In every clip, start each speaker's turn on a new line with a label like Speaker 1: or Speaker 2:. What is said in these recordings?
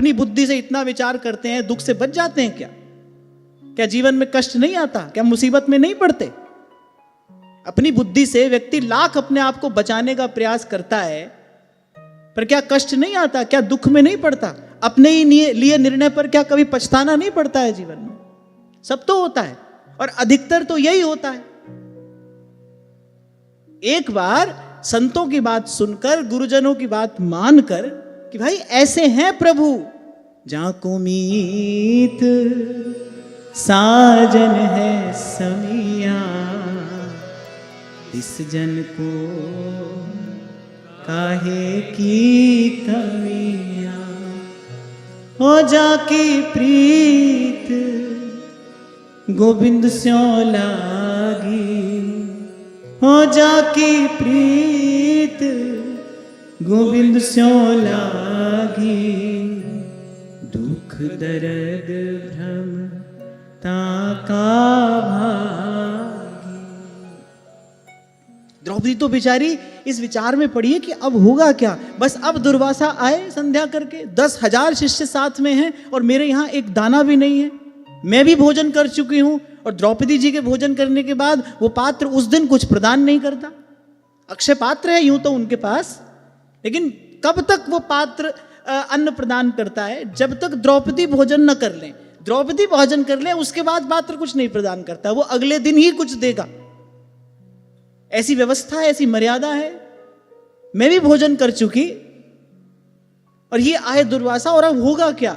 Speaker 1: अपनी बुद्धि से इतना विचार करते हैं, दुख से बच जाते हैं क्या? क्या जीवन में कष्ट नहीं आता? क्या मुसीबत में नहीं पड़ते? अपनी बुद्धि से व्यक्ति लाख अपने आप को बचाने का प्रयास करता है, पर क्या कष्ट नहीं आता? क्या दुख में नहीं पड़ता? अपने ही लिए निर्णय पर क्या कभी पछताना नहीं पड़ता है जीवन में? सब तो होता है, और अधिकतर तो यही होता है। एक बार संतों की बात सुनकर, गुरुजनों की बात मानकर कि भाई ऐसे हैं प्रभु, जाको मीत साजन है समिया, इस जन को काहे की कमिया, हो जाकी प्रीत गोविंद स्यों लागी, हो जाकी प्रीत गोविंद स्यों लागी, दुख दर्द भ्रम ताका भागी। द्रौपदी तो बेचारी इस विचार में पड़ी है कि अब होगा क्या? बस अब दुर्वासा आए संध्या करके, 10,000 शिष्य साथ में हैं और मेरे यहाँ एक दाना भी नहीं है। मैं भी भोजन कर चुकी हूं और द्रौपदी जी के भोजन करने के बाद वो पात्र उस दिन कुछ प्रदान नहीं करता। अक्षय पात्र है यूं तो उनके पास, लेकिन कब तक वो पात्र अन्न प्रदान करता है? जब तक द्रौपदी भोजन न कर लें। द्रौपदी भोजन कर लें उसके बाद पात्र कुछ नहीं प्रदान करता, वो अगले दिन ही कुछ देगा। ऐसी व्यवस्था है, ऐसी मर्यादा है। मैं भी भोजन कर चुकी और ये आए दुर्वासा, और अब होगा क्या?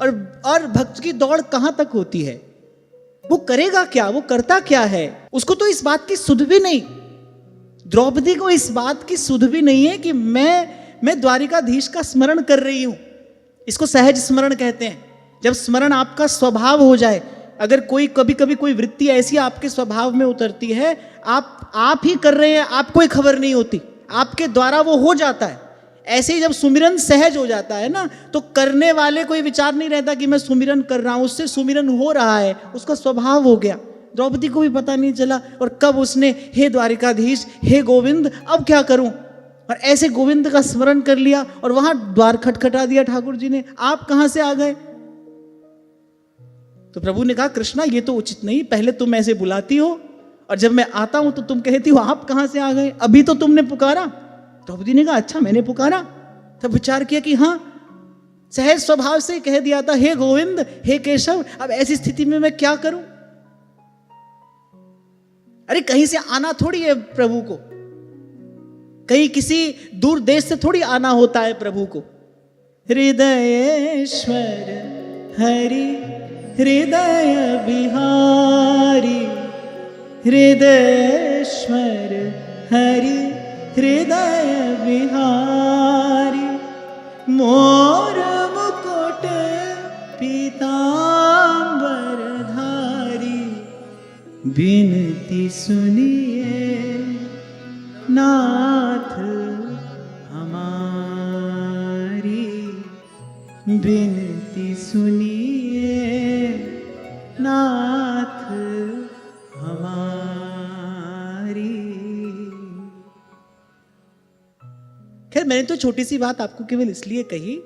Speaker 1: और भक्त की दौड़ कहां तक होती है? वो करेगा क्या? वो करता क्या है? उसको तो इस बात की सुध भी नहीं, द्रौपदी को इस बात की सुध भी नहीं है कि मैं द्वारिकाधीश का स्मरण कर रही हूं। इसको सहज स्मरण कहते हैं। जब स्मरण आपका स्वभाव हो जाए, अगर कभी कभी कोई वृत्ति ऐसी आपके स्वभाव में उतरती है, आप ही कर रहे हैं, आपको ही खबर नहीं होती, आपके द्वारा वो हो जाता है। ऐसे ही जब सुमिरन सहज हो जाता है ना, तो करने वाले कोई विचार नहीं रहता कि मैं सुमिरन कर रहा हूं, उससे सुमिरन हो रहा है, उसका स्वभाव हो गया। द्रौपदी को भी पता नहीं चला, और कब उसने हे द्वारिकाधीश, हे गोविंद, अब क्या करूं, और ऐसे गोविंद का स्मरण कर लिया और वहां द्वार खटखटा दिया ठाकुर जी ने। आप कहां से आ गए? तो प्रभु ने कहा, कृष्णा ये तो उचित नहीं, पहले तुम ऐसे बुलाती हो और जब मैं आता हूं तो तुम कहती हो आप कहां से आ गए, अभी तो तुमने पुकारा। द्रौपदी ने कहा, अच्छा मैंने पुकारा? तब विचार किया कि हाँ, सहज स्वभाव से कह दिया था, हे गोविंद, हे केशव, अब ऐसी स्थिति में मैं क्या करूं? अरे कहीं से आना थोड़ी है प्रभु को, कहीं किसी दूर देश से थोड़ी आना होता है प्रभु को। हृदयेश्वर हरि हृदय बिहारी, हृदयेश्वर हरि हृदय बिहारी, मोर मुकुट पीतांबर धारी, बिनती सुनिए नाथ हमारी, बिनती सुनिए नाथ हमारी। खैर मैंने तो छोटी सी बात आपको केवल इसलिए कही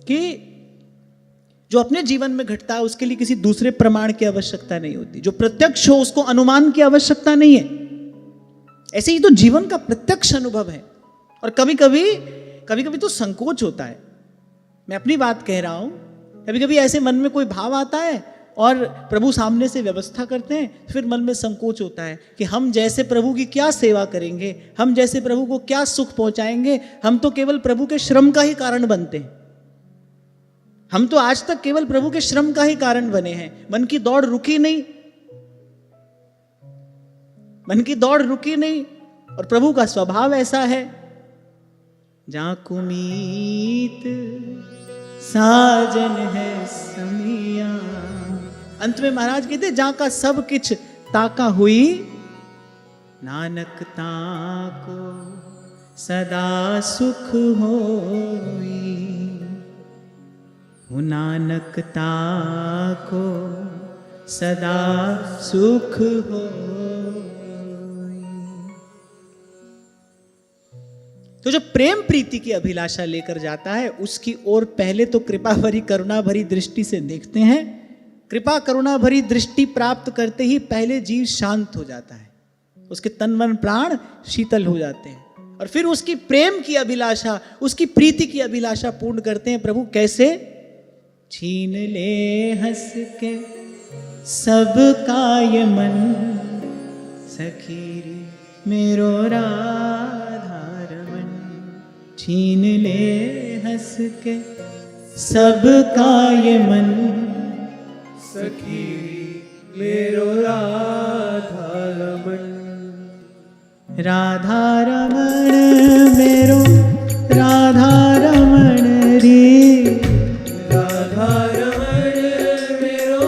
Speaker 1: कि जो अपने जीवन में घटता है उसके लिए किसी दूसरे प्रमाण की आवश्यकता नहीं होती। जो प्रत्यक्ष हो उसको अनुमान की आवश्यकता नहीं है। ऐसे ही तो जीवन का प्रत्यक्ष अनुभव है। और कभी कभी तो संकोच होता है। मैं अपनी बात कह रहा हूं, कभी कभी ऐसे मन में कोई भाव आता है और प्रभु सामने से व्यवस्था करते हैं, फिर मन में संकोच होता है कि हम जैसे प्रभु की क्या सेवा करेंगे, हम जैसे प्रभु को क्या सुख पहुंचाएंगे। हम तो केवल प्रभु के श्रम का ही कारण बनते हैं। हम तो आज तक केवल प्रभु के श्रम का ही कारण बने हैं। मन की दौड़ रुकी नहीं, मन की दौड़ रुकी नहीं। और प्रभु का स्वभाव ऐसा है, जाको मीत साजन है समिया। अंत में महाराज कहते, जहां का सब किछ ताका हुई, नानक ताको सदा सुख होई। नानक ताको सदा सुख होई। तो जो प्रेम प्रीति की अभिलाषा लेकर जाता है उसकी ओर पहले तो कृपा भरी करुणा भरी दृष्टि से देखते हैं। कृपा करुणा भरी दृष्टि प्राप्त करते ही पहले जीव शांत हो जाता है, उसके तन मन प्राण शीतल हो जाते हैं और फिर उसकी प्रेम की अभिलाषा, उसकी प्रीति की अभिलाषा पूर्ण करते हैं। प्रभु कैसे? छीन ले हंस के सबका ये मन, सखीरी मेरो राधारमन। छीन ले हंस के सबका ये मन,
Speaker 2: सखीरी मेरो राधारमन।
Speaker 1: राधारमण मेरो राधारमण रे,
Speaker 2: राधारमण मेरो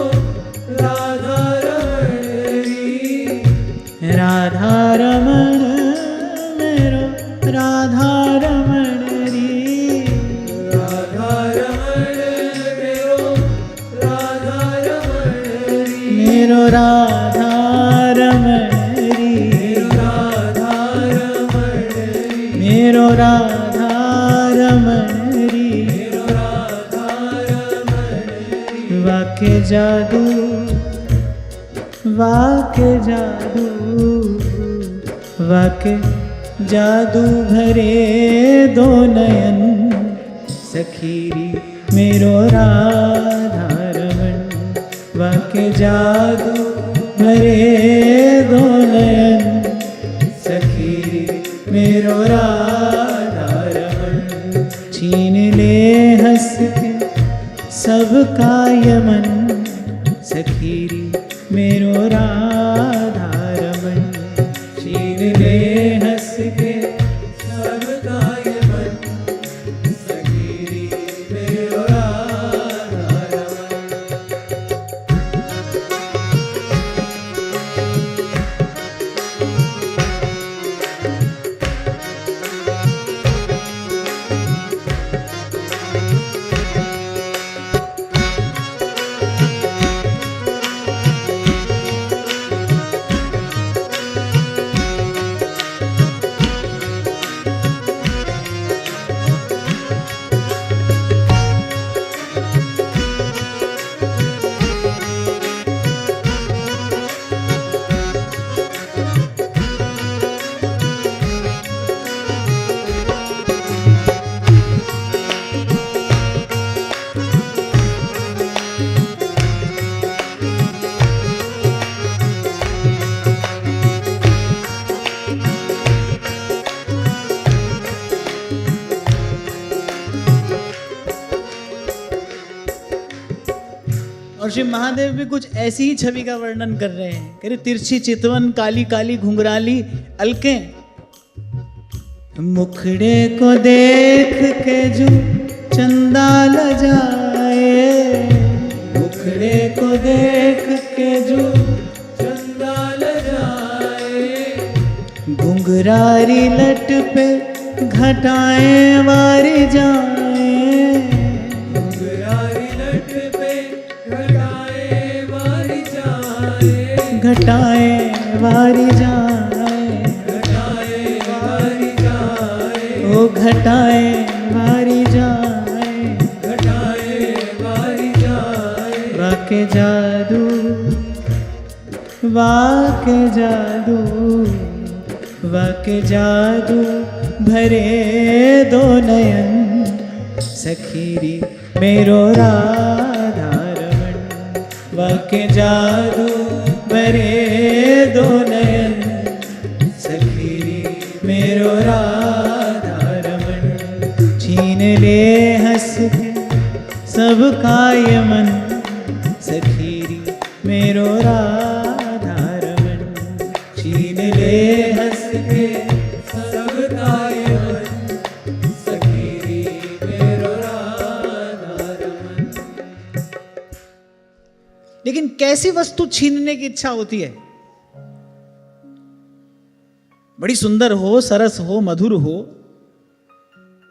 Speaker 2: राधारमण रे।
Speaker 1: राधारमण मेरो राधारमण रे।
Speaker 2: राधारमण मेरो राधारमण रे।
Speaker 1: मेरो राधारमण रे, मेरो राधारमण रे। वाके जादू, वाके जादू, वाके जादू भरे दो नयन, सखीरी मेरो राधारमण। वाके जादू भरे दो नयन, सखीरी मेरो राधारमण। छीन ले हंस के सबका यमन, सखीरी मेरो राधारमण। छीन ले हंस के सबका यमन, सखीरी मेरो राधारमण। और श्री महादेव भी कुछ ऐसी ही छवि का वर्णन कर रहे हैं। कह रहे तिरछी चितवन, काली काली घुंघराली अलकें, मुखड़े को देख के जो चंदा ल जाए। मुखड़े को देख के जो
Speaker 2: चंदा ल जाए।
Speaker 1: घुंघरारी लट पे घटाएं वारी जाए।
Speaker 2: घुंघरारी लट पे घटाए वारी जाए।
Speaker 1: घटाएं वारी जाए।
Speaker 2: घटाए वारी जाए।
Speaker 1: ओ घटाएं वारी जाए।
Speaker 2: घटाए वारी जाए।
Speaker 1: वाके जादू, वाके जादू, वाके जादू भरे दो नयन, सखीरी मेरो राधारमण। वाके जादू भरे दो नयन, सखीरी मेरो राधारमण। छीन ले हंस के सबका यमन, सखीरी मेरो राधारमण। छीन ले हंस के
Speaker 2: सबका यमन, सखीरी मेरो राधारमण।
Speaker 1: लेकिन कैसी वस्तु छीनने की इच्छा होती है? बड़ी सुंदर हो, सरस हो, मधुर हो,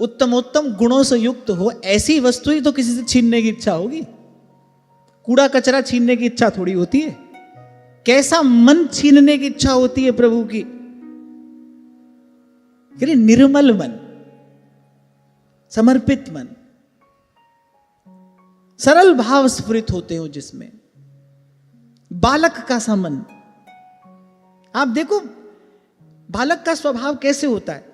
Speaker 1: उत्तमोत्तम गुणों से युक्त हो, ऐसी वस्तु ही तो किसी से छीनने की इच्छा होगी। कूड़ा कचरा छीनने की इच्छा थोड़ी होती है। कैसा मन छीनने की इच्छा होती है प्रभु की? निर्मल मन, समर्पित मन, सरल भाव स्फुरित होते हो जिसमें, बालक का सा मन। आप देखो बालक का स्वभाव कैसे होता है,